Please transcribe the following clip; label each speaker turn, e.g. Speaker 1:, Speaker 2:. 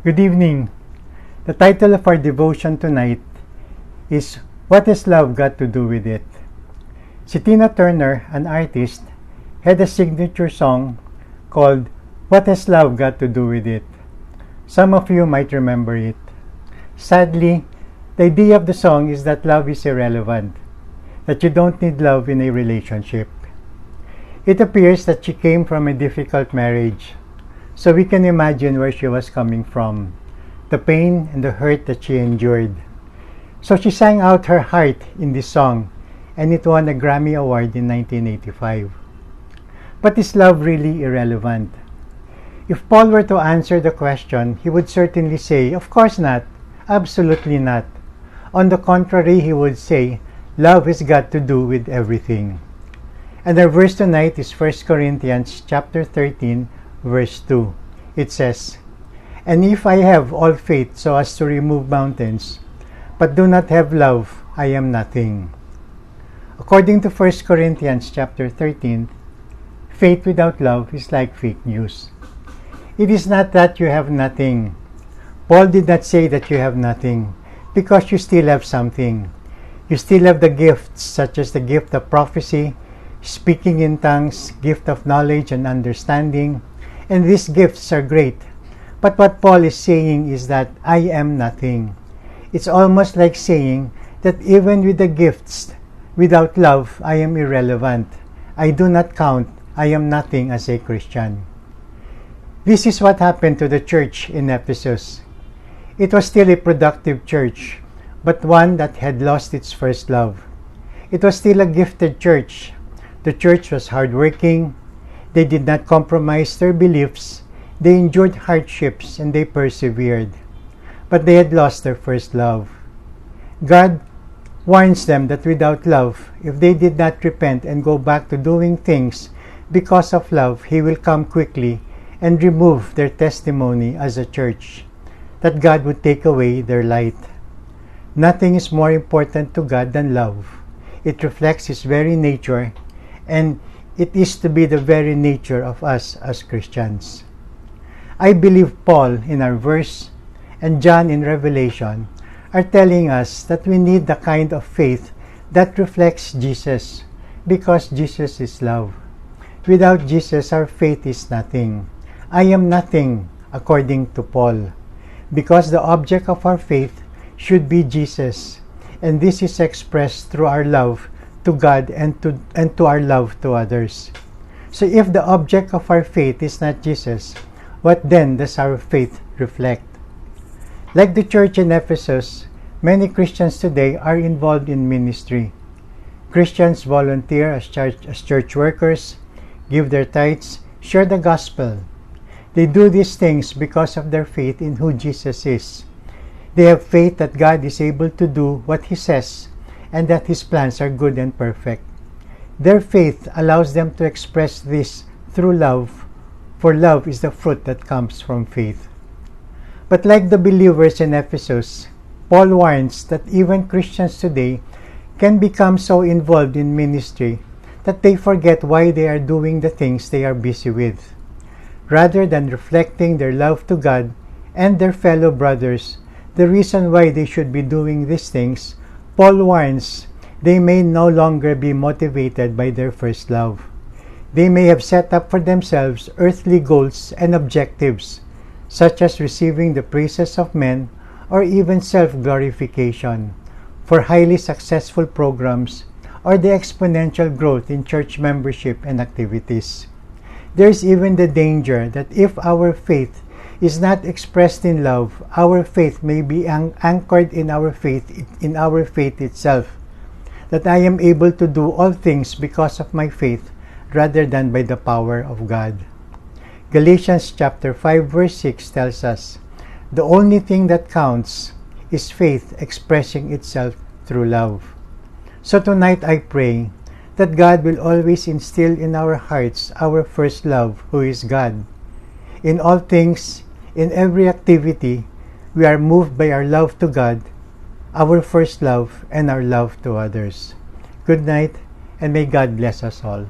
Speaker 1: Good evening. The title of our devotion tonight is What Has Love Got to Do With It? Si Tina Turner, an artist, had a signature song called What Has Love Got to Do With It? Some of you might remember it. Sadly, the idea of the song is that love is irrelevant, that you don't need love in a relationship. It appears that she came from a difficult marriage, so we can imagine where she was coming from, the pain and the hurt that she endured. So she sang out her heart in this song, and it won a Grammy Award in 1985. But is love really irrelevant? If Paul were to answer the question, he would certainly say, of course not, absolutely not. On the contrary, he would say, love has got to do with everything. And our verse tonight is 1 Corinthians chapter 13, verse 2. It says, "And if I have all faith so as to remove mountains, but do not have love, I am nothing." According to 1 Corinthians chapter 13, faith without love is like fake news. It is not that you have nothing. Paul did not say that you have nothing, because you still have something. You still have the gifts, such as the gift of prophecy, speaking in tongues, gift of knowledge and understanding, and these gifts are great. But what Paul is saying is that I am nothing. It's almost like saying that even with the gifts, without love, I am irrelevant. I do not count. I am nothing as a Christian. This is what happened to the church in Ephesus. It was still a productive church, but one that had lost its first love. It was still a gifted church. The church was hardworking. They did not compromise their beliefs. They endured hardships and they persevered. But they had lost their first love. God warns them that without love, if they did not repent and go back to doing things because of love, He will come quickly and remove their testimony as a church, that God would take away their light. Nothing is more important to God than love. It reflects His very nature, and it is to be the very nature of us as Christians. I believe Paul in our verse and John in Revelation are telling us that we need the kind of faith that reflects Jesus, because Jesus is love. Without Jesus, our faith is nothing. I am nothing, according to Paul, because the object of our faith should be Jesus, and this is expressed through our love to God and to our love to others. So if the object of our faith is not Jesus, what then does our faith reflect? Like the church in Ephesus, many Christians today are involved in ministry. Christians volunteer as church workers, give their tithes, share the gospel. They do these things because of their faith in who Jesus is. They have faith that God is able to do what He says and that His plans are good and perfect. Their faith allows them to express this through love, for love is the fruit that comes from faith. But like the believers in Ephesus, Paul warns that even Christians today can become so involved in ministry that they forget why they are doing the things they are busy with. Rather than reflecting their love to God and their fellow brothers, the reason why they should be doing these things, Paul warns they may no longer be motivated by their first love. They may have set up for themselves earthly goals and objectives, such as receiving the praises of men or even self-glorification, for highly successful programs or the exponential growth in church membership and activities. There is even the danger that if our faith is not expressed in love, our faith may be anchored in our faith itself, that I am able to do all things because of my faith rather than by the power of God. Galatians chapter 5 verse 6 tells us, the only thing that counts is faith expressing itself through love. So tonight I pray that God will always instill in our hearts our first love, who is God. In all things, in every activity, we are moved by our love to God, our first love, and our love to others. Good night, and may God bless us all.